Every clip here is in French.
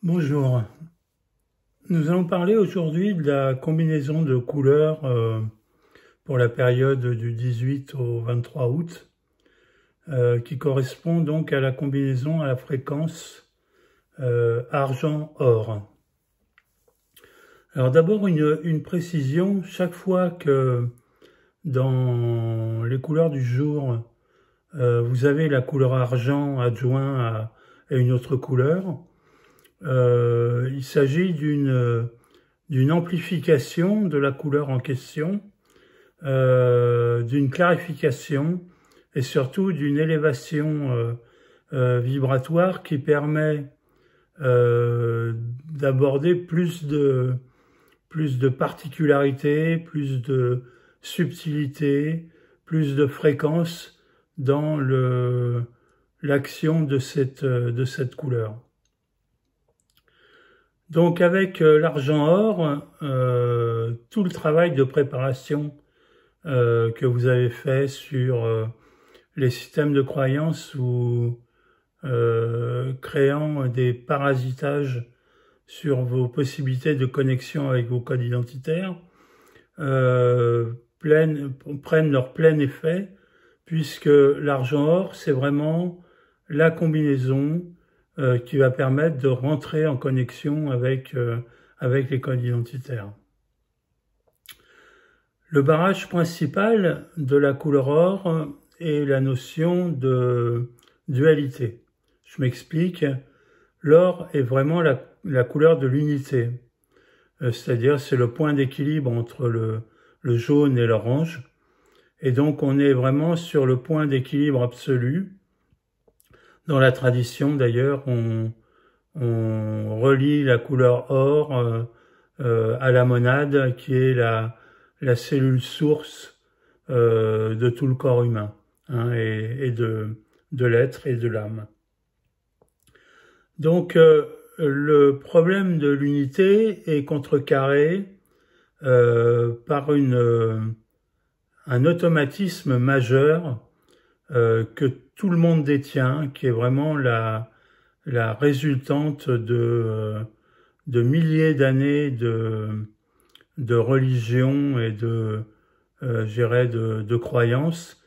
Bonjour, nous allons parler aujourd'hui de la combinaison de couleurs pour la période du 18 au 23 août, qui correspond donc à la combinaison à la fréquence argent-or. Alors d'abord une précision, chaque fois que dans les couleurs du jour, vous avez la couleur argent adjoint à une autre couleur, il s'agit d'une amplification de la couleur en question, d'une clarification et surtout d'une élévation vibratoire qui permet d'aborder plus de particularité, plus de subtilité, plus de fréquence dans l'action de cette couleur. Donc avec l'argent-or, tout le travail de préparation que vous avez fait sur les systèmes de croyances ou créant des parasitages sur vos possibilités de connexion avec vos codes identitaires, prennent leur plein effet, puisque l'argent-or, c'est vraiment la combinaison qui va permettre de rentrer en connexion avec les codes identitaires. Le barrage principal de la couleur or est la notion de dualité. Je m'explique. L'or est vraiment la couleur de l'unité, c'est-à-dire c'est le point d'équilibre entre le jaune et l'orange, et donc on est vraiment sur le point d'équilibre absolu. Dans la tradition d'ailleurs, on relie la couleur or à la monade, qui est la cellule source de tout le corps humain, hein, et de l'être et de l'âme. Donc le problème de l'unité est contrecarré par un automatisme majeur que tout le monde détient, qui est vraiment la résultante de milliers d'années de religion et je dirais de croyances,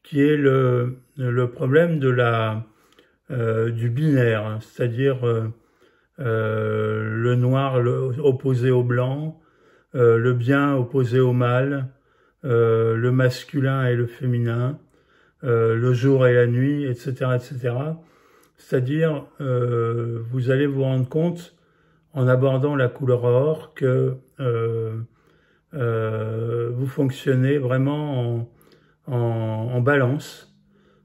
qui est le problème du binaire, hein, c'est-à-dire le noir opposé au blanc, le bien opposé au mal, le masculin et le féminin, le jour et la nuit, etc., etc. C'est-à-dire, vous allez vous rendre compte, en abordant la couleur or, que vous fonctionnez vraiment en balance,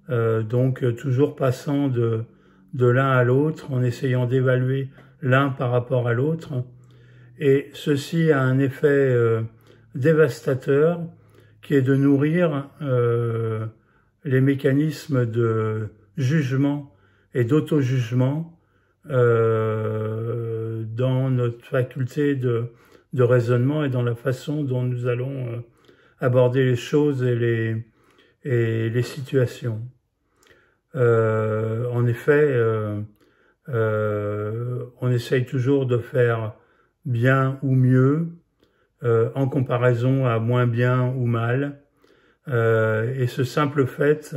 donc toujours passant de l'un à l'autre, en essayant d'évaluer l'un par rapport à l'autre. Et ceci a un effet dévastateur, qui est de nourrir les mécanismes de jugement et d'auto-jugement dans notre faculté de raisonnement et dans la façon dont nous allons aborder les choses et les situations. En effet, on essaye toujours de faire bien ou mieux en comparaison à moins bien ou mal. Et ce simple fait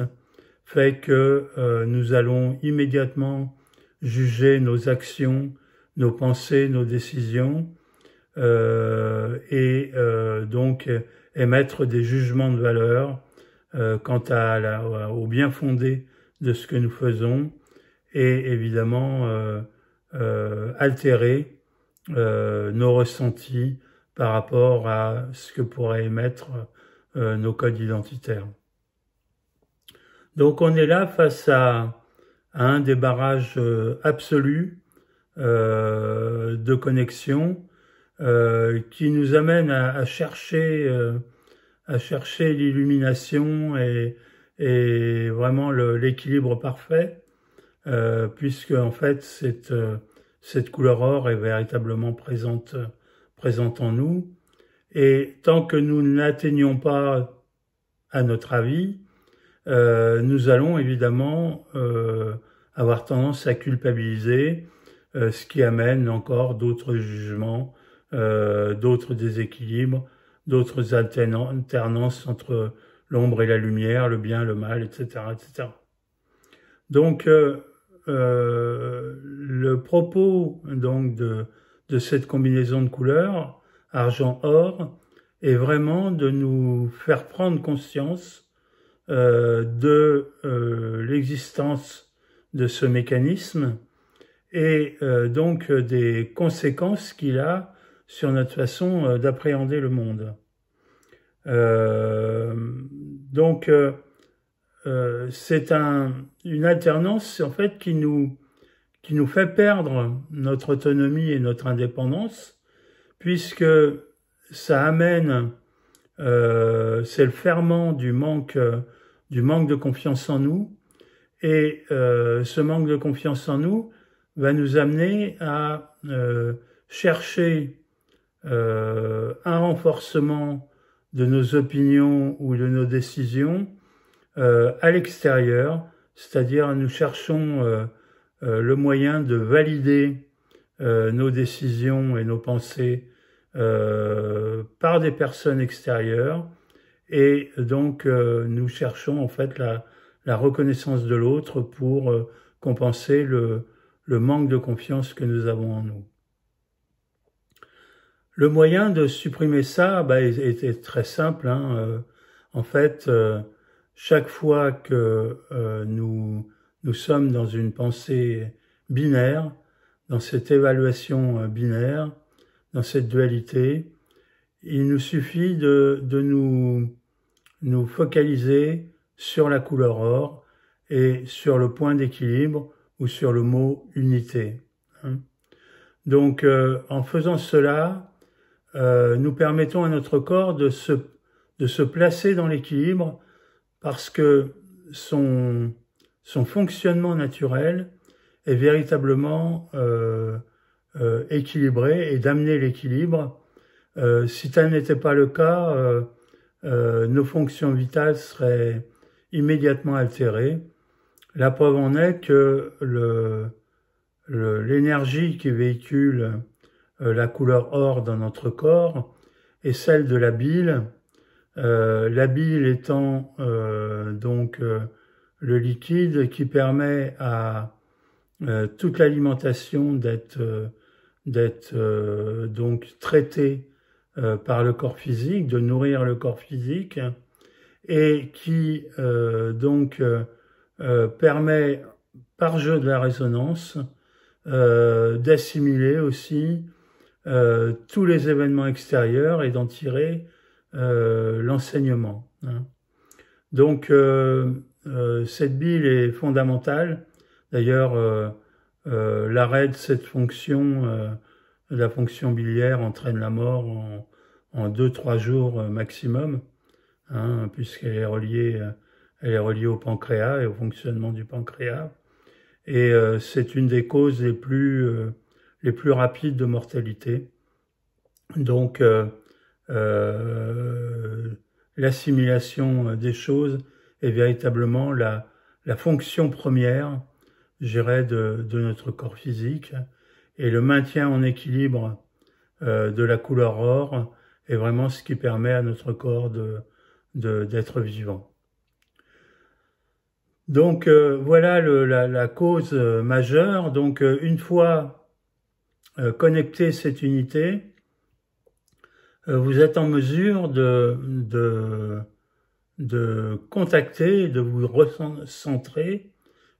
que nous allons immédiatement juger nos actions, nos pensées, nos décisions, et donc émettre des jugements de valeur quant au bien fondé de ce que nous faisons, et évidemment altérer nos ressentis par rapport à ce que pourraient émettre nos codes identitaires. Donc on est là face à un débarrage absolu de connexion qui nous amène à chercher l'illumination et vraiment l'équilibre parfait, puisque en fait cette couleur or est véritablement présente en nous. Et tant que nous n'atteignons pas, à notre avis, nous allons évidemment avoir tendance à culpabiliser, ce qui amène encore d'autres jugements, d'autres déséquilibres, d'autres alternances entre l'ombre et la lumière, le bien, le mal, etc., etc. Donc, le propos donc de cette combinaison de couleurs, argent-or, est vraiment de nous faire prendre conscience de l'existence de ce mécanisme et donc des conséquences qu'il a sur notre façon d'appréhender le monde. Donc, c'est une alternance en fait qui nous fait perdre notre autonomie et notre indépendance, puisque ça amène, c'est le ferment du manque de confiance en nous, et ce manque de confiance en nous va nous amener à chercher un renforcement de nos opinions ou de nos décisions à l'extérieur, c'est-à-dire nous cherchons le moyen de valider nos décisions et nos pensées par des personnes extérieures, et donc nous cherchons en fait la reconnaissance de l'autre pour compenser le manque de confiance que nous avons en nous. Le moyen de supprimer ça est très simple, hein. En fait, chaque fois que nous sommes dans une pensée binaire, dans cette évaluation binaire, dans cette dualité, il nous suffit de nous focaliser sur la couleur or et sur le point d'équilibre ou sur le mot unité, hein. Donc, en faisant cela, nous permettons à notre corps de se placer dans l'équilibre, parce que son fonctionnement naturel est véritablement équilibré, et d'amener l'équilibre. Si tel n'était pas le cas, nos fonctions vitales seraient immédiatement altérées. La preuve en est que l'énergie qui véhicule la couleur or dans notre corps est celle de la bile. La bile étant donc le liquide qui permet à toute l'alimentation d'être donc traitée par le corps physique, de nourrir le corps physique, et qui donc permet par jeu de la résonance d'assimiler aussi tous les événements extérieurs et d'en tirer l'enseignement, hein. Donc, cette bile est fondamentale. D'ailleurs, l'arrêt de cette fonction, la fonction biliaire, entraîne la mort en 2-3 jours maximum, hein, puisqu'elle est reliée au pancréas et au fonctionnement du pancréas. Et c'est une des causes les plus rapides de mortalité. Donc, l'assimilation des choses est véritablement la fonction première, je dirais, de notre corps physique, et le maintien en équilibre de la couleur or est vraiment ce qui permet à notre corps d'être vivant. Donc voilà la cause majeure. Donc une fois connecté cette unité, vous êtes en mesure de contacter, de vous recentrer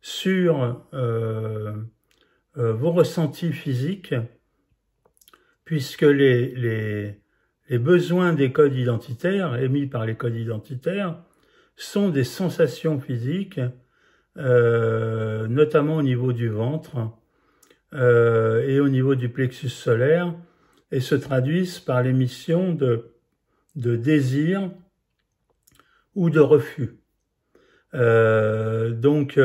sur vos ressentis physiques, puisque les besoins des codes identitaires, émis par les codes identitaires, sont des sensations physiques, notamment au niveau du ventre et au niveau du plexus solaire, et se traduisent par l'émission de désirs ou de refus. Donc,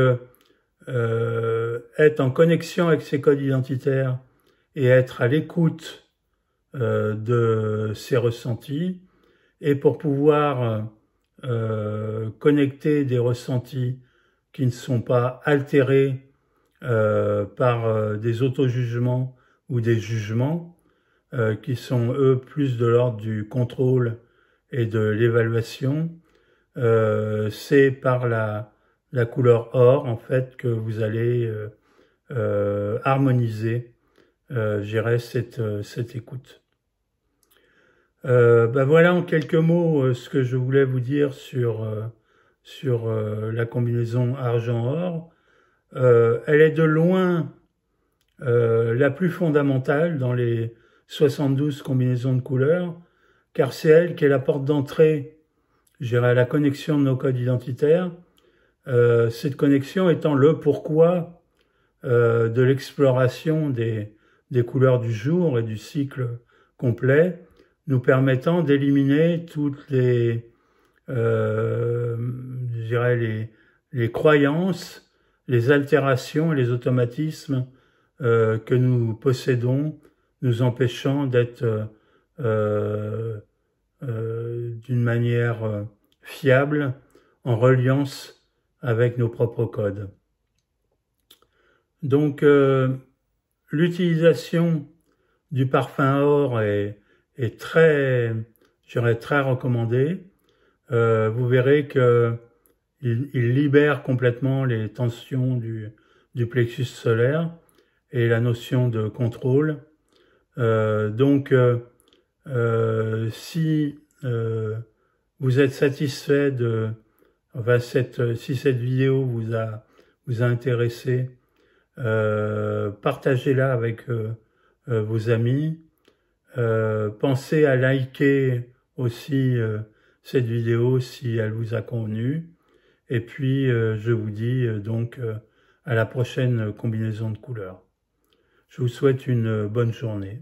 être en connexion avec ces codes identitaires et être à l'écoute de ces ressentis, et pour pouvoir connecter des ressentis qui ne sont pas altérés par des auto-jugements ou des jugements qui sont, eux, plus de l'ordre du contrôle et de l'évaluation. C'est par la couleur or, en fait, que vous allez harmoniser, je dirais, cette écoute. Voilà en quelques mots ce que je voulais vous dire sur la combinaison argent-or. Elle est de loin la plus fondamentale dans les 72 combinaisons de couleurs, car c'est elle qui est la porte d'entrée, je dirais, à la connexion de nos codes identitaires. Cette connexion étant le pourquoi de l'exploration des couleurs du jour et du cycle complet, nous permettant d'éliminer toutes les, je dirais, les croyances, les altérations et les automatismes que nous possédons, nous empêchant d'être d'une manière fiable, en reliance avec nos propres codes. Donc, l'utilisation du parfum or est très, je dirais, très recommandée. Vous verrez que il libère complètement les tensions du plexus solaire et la notion de contrôle. Si vous êtes satisfait de, enfin, si cette vidéo vous a intéressé, partagez-la avec vos amis. Pensez à liker aussi cette vidéo si elle vous a convenu. Et puis, je vous dis donc à la prochaine combinaison de couleurs. Je vous souhaite une bonne journée.